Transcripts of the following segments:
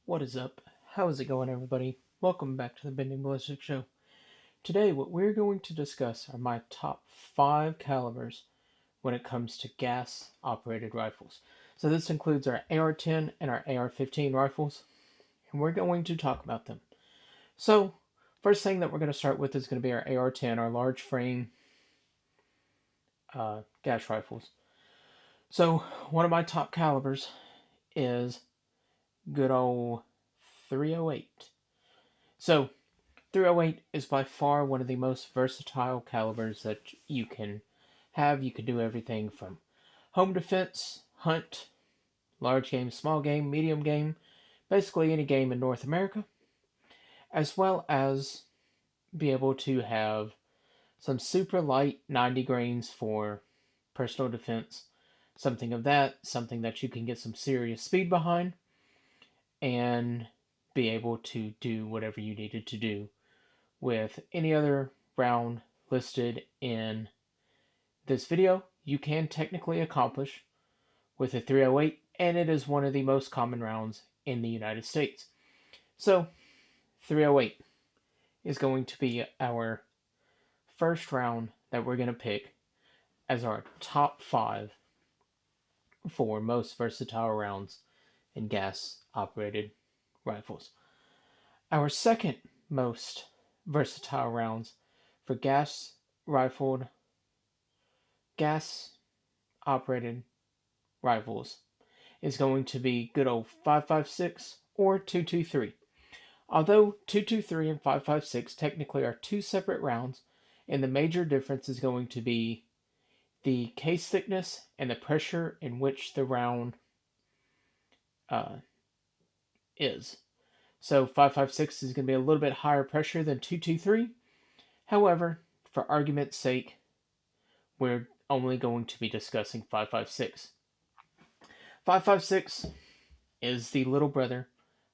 What is up? How is it going, everybody? Welcome back to the Bending Ballistic Show. Today, what we're going to discuss are my top 5 calibers when it comes to gas operated rifles. So, this includes our AR-10 and our AR-15 rifles, and we're going to talk about them. So, first thing that we're going to start with is going to be our AR-10, our large frame gas rifles. So, one of my top calibers is good old 308. So, 308 is by far one of the most versatile calibers that you can have. You can do everything from home defense, hunt, large game, small game, medium game, basically any game in North America, as well as be able to have some super light 90 grains for personal defense, something that you can get some serious speed behind, and be able to do whatever you needed to do with any other round listed in this video. You can technically accomplish with a 308, and it is one of the most common rounds in the United States. So, 308 is going to be our first round that we're going to pick as our top 5 for most versatile rounds in gas operated rifles. Our second most versatile rounds for gas operated rifles is going to be good old 5.56 or 2.23. Although 2.23 and 5.56 technically are two separate rounds, and the major difference is going to be the case thickness and the pressure in which the round uh, is. So 5.56 is going to be a little bit higher pressure than 2.23. However, for argument's sake, we're only going to be discussing 5.56. 5.56 is the little brother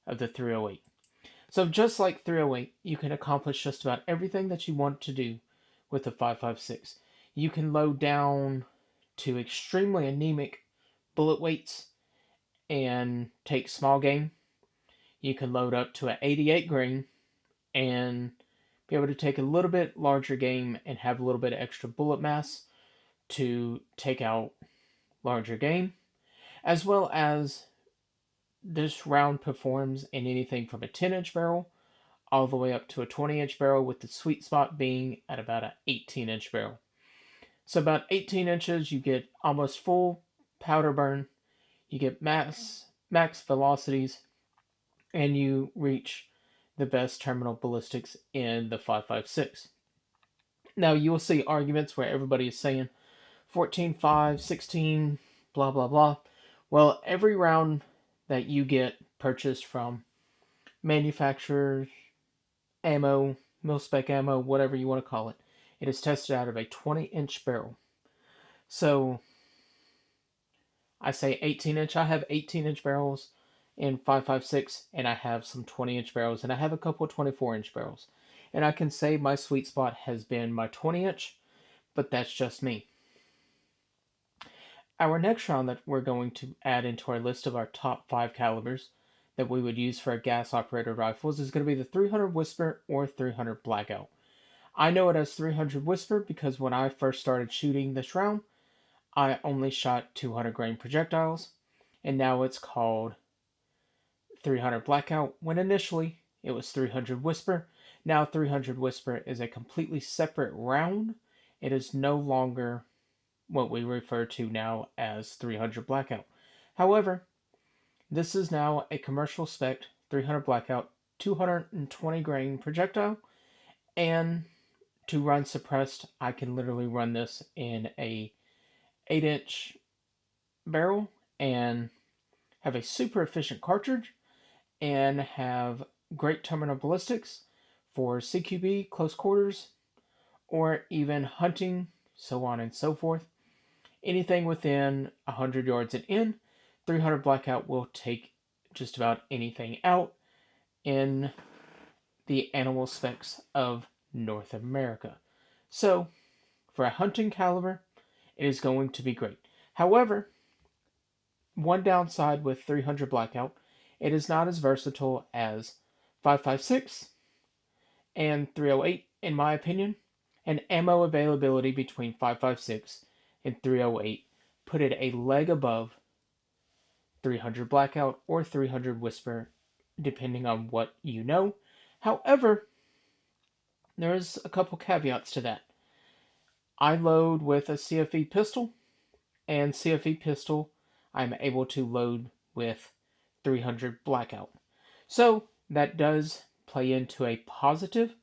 of the 308. So just like 308, you can accomplish just about everything that you want to do with the 5.56. You can load down to extremely anemic bullet weights and take small game. You can load up to an 88 grain and be able to take a little bit larger game and have a little bit of extra bullet mass to take out larger game, as well as this round performs in anything from a 10-inch barrel all the way up to a 20-inch barrel, with the sweet spot being at about an 18-inch barrel. So about 18 inches, you get almost full powder burn, you get max velocities, and you reach the best terminal ballistics in the 5.56. Now you will see arguments where everybody is saying 14.5, 16, blah blah blah. Well, every round that you get purchased from manufacturers, ammo, mil-spec ammo, whatever you want to call it, it is tested out of a 20-inch barrel. So I say 18-inch. I have 18-inch barrels in 5.56, and I have some 20-inch barrels, and I have a couple of 24-inch barrels. And I can say my sweet spot has been my 20-inch, but that's just me. Our next round that we're going to add into our list of our top 5 calibers that we would use for our gas operated rifles is going to be the 300 Whisper or 300 Blackout. I know it as 300 Whisper because when I first started shooting this round, I only shot 200 grain projectiles, and now it's called 300 Blackout, when initially it was 300 Whisper. Now 300 Whisper is a completely separate round. It is no longer what we refer to now as 300 Blackout. However, this is now a commercial spec 300 Blackout 220 grain projectile, and to run suppressed, I can literally run this in a 8-inch barrel and have a super efficient cartridge and have great terminal ballistics for CQB, close quarters, or even hunting, so on and so forth. Anything within 100 yards and in, 300 Blackout will take just about anything out in the animal specs of North America. So, for a hunting caliber, it is going to be great. However, one downside with 300 Blackout It is not as versatile as 5.56 and 308, in my opinion. And ammo availability between 5.56 and 308 put it a leg above 300 Blackout or 300 Whisper, depending on what you know. However, there's a couple caveats to that. I load with a CFE pistol, and CFE pistol I'm able to load with 300 Blackout. So that does play into a positive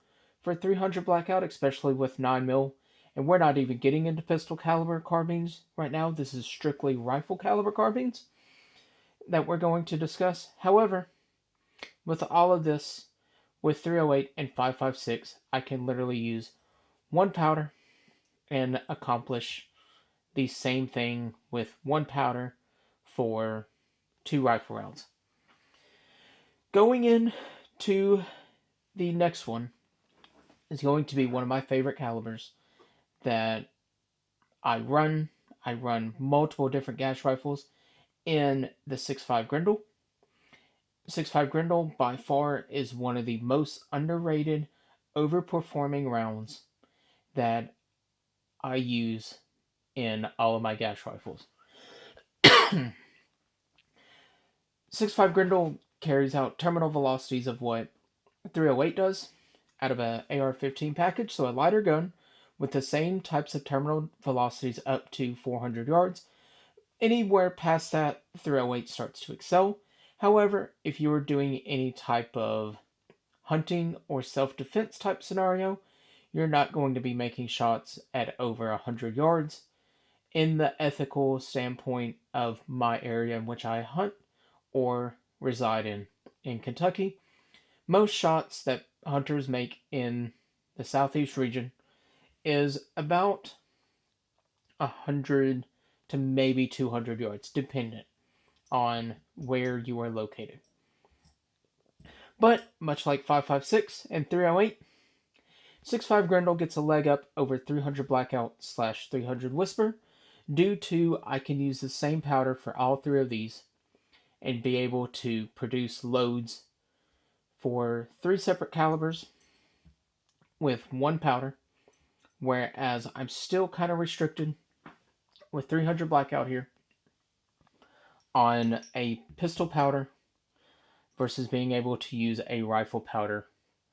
for 300 Blackout, especially with 9mm. And we're not even getting into pistol caliber carbines right now. This is strictly rifle caliber carbines that we're going to discuss. However, with all of this, with 308 and 5.56, I can literally use one powder and accomplish the same thing with one powder for 2 rifle rounds. Going into the next one is going to be one of my favorite calibers that I run. I run multiple different gas rifles in the 6.5 Grendel. 6.5 Grendel by far is one of the most underrated, overperforming rounds that I use in all of my gas rifles. 6.5 Grendel carries out terminal velocities of what 308 does out of a AR15 package, so a lighter gun with the same types of terminal velocities up to 400 yards. Anywhere past that, 308 starts to excel. However, if you are doing any type of hunting or self-defense type scenario, you're not going to be making shots at over 100 yards. In the ethical standpoint of my area in which I hunt or reside in Kentucky, most shots that hunters make in the southeast region is about 100 to maybe 200 yards, dependent on where you are located. But much like 5.56 and 308, 6.5 Grendel gets a leg up over 300 Blackout / 300 Whisper due to I can use the same powder for all 3 of these and be able to produce loads for 3 separate calibers with one powder, whereas I'm still kind of restricted with 300 Blackout here on a pistol powder versus being able to use a rifle powder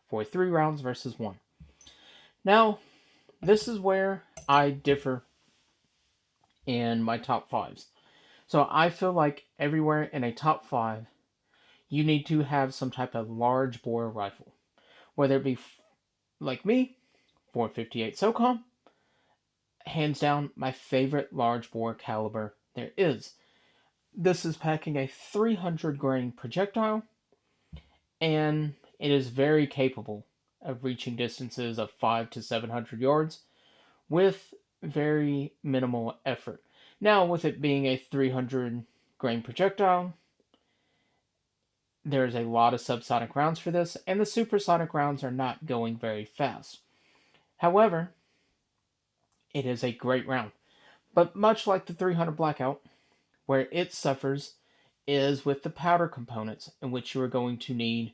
for 3 rounds versus 1. Now, this is where I differ in my top 5s. So I feel like everywhere in a top 5, you need to have some type of large bore rifle. Whether it be, like me, 458 SOCOM, hands down my favorite large bore caliber there is. This is packing a 300 grain projectile, and it is very capable of reaching distances of 5 to 700 yards with very minimal effort. Now, with it being a 300 grain projectile, there's a lot of subsonic rounds for this, and the supersonic rounds are not going very fast. However, it is a great round. But much like the 300 Blackout, where it suffers is with the powder components in which you are going to need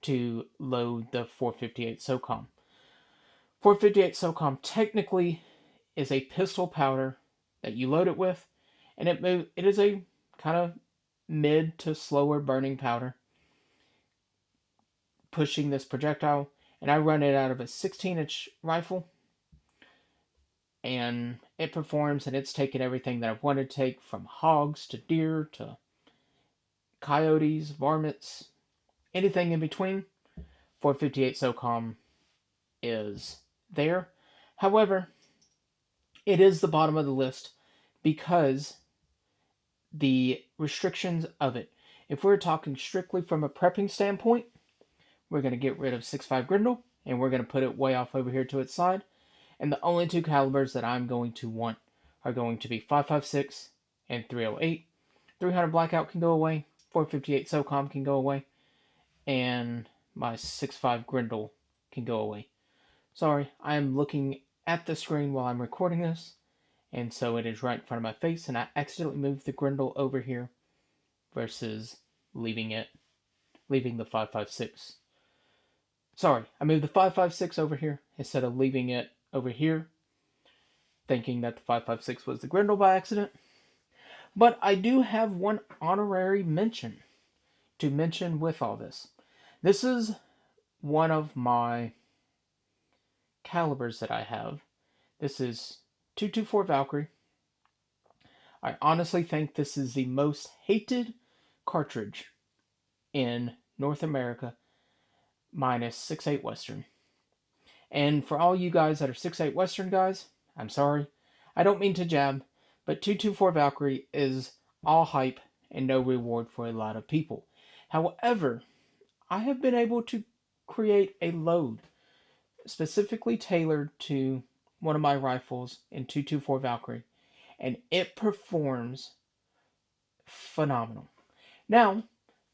to load the 458 SOCOM. 458 SOCOM technically is a pistol powder that you load it with, and it is a kind of mid to slower burning powder, pushing this projectile, and I run it out of a 16-inch rifle, and it performs, and it's taken everything that I've wanted to take, from hogs to deer to coyotes, varmints, anything in between. 458 SOCOM is there. However, it is the bottom of the list because the restrictions of it. If we're talking strictly from a prepping standpoint, we're going to get rid of 6.5 Grendel, and we're going to put it way off over here to its side. And the only 2 calibers that I'm going to want are going to be 5.56 and 308. 300 Blackout can go away. 458 SOCOM can go away. And my 6.5 Grendel can go away. Sorry, I am looking at the screen while I'm recording this, and so it is right in front of my face, and I accidentally moved the Grendel over here versus leaving it leaving the 5.56. Sorry, I moved the 5.56 over here instead of leaving it over here, thinking that the 5.56 was the Grendel by accident. But I do have one honorary mention to mention with all this. This is one of my calibers that I have. This is 224 Valkyrie. I honestly think this is the most hated cartridge in North America, minus 6.8 Western. And for all you guys that are 6.8 Western guys, I'm sorry. I don't mean to jab, but 224 Valkyrie is all hype and no reward for a lot of people. However, I have been able to create a load specifically tailored to one of my rifles in 224 Valkyrie, and it performs phenomenal. Now,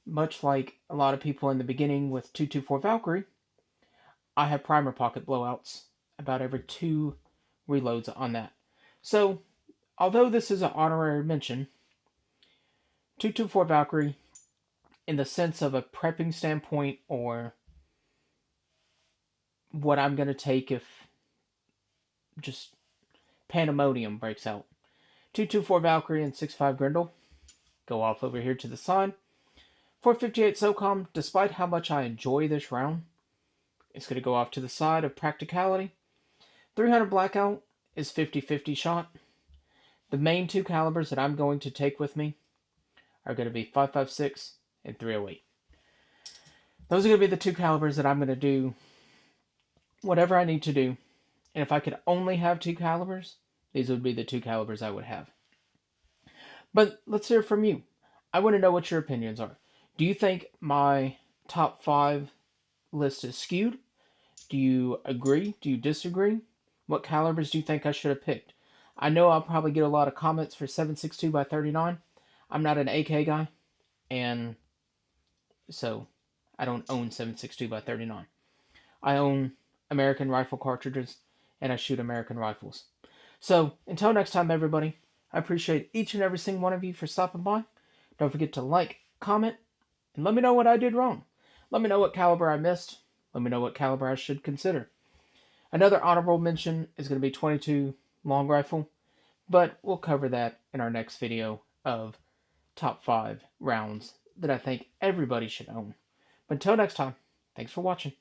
much like a lot of people in the beginning with 224 Valkyrie, I have primer pocket blowouts about every 2 reloads on that. So, although this is an honorary mention, 224 Valkyrie, in the sense of a prepping standpoint or what I'm going to take if just pandemonium breaks out, 224 Valkyrie and 6.5 Grendel go off over here to the side. 458 SOCOM, despite how much I enjoy this round, it's going to go off to the side of practicality. 300 Blackout is 50-50 shot. The main 2 calibers that I'm going to take with me are going to be 5.56 and 308. Those are going to be the 2 calibers that I'm going to do whatever I need to do. And if I could only have 2 calibers, these would be the 2 calibers I would have. But let's hear from you. I want to know what your opinions are. Do you think my top 5 list is skewed? Do you agree? Do you disagree? What calibers do you think I should have picked? I know I'll probably get a lot of comments for 7.62 by 39. I'm not an AK guy, and so I don't own 7.62 by 39. I own American rifle cartridges, and I shoot American rifles. So, until next time, everybody, I appreciate each and every single one of you for stopping by. Don't forget to like, comment, and let me know what I did wrong. Let me know what caliber I missed. Let me know what caliber I should consider. Another honorable mention is going to be 22 long rifle, but we'll cover that in our next video of top 5 rounds that I think everybody should own. But until next time, thanks for watching.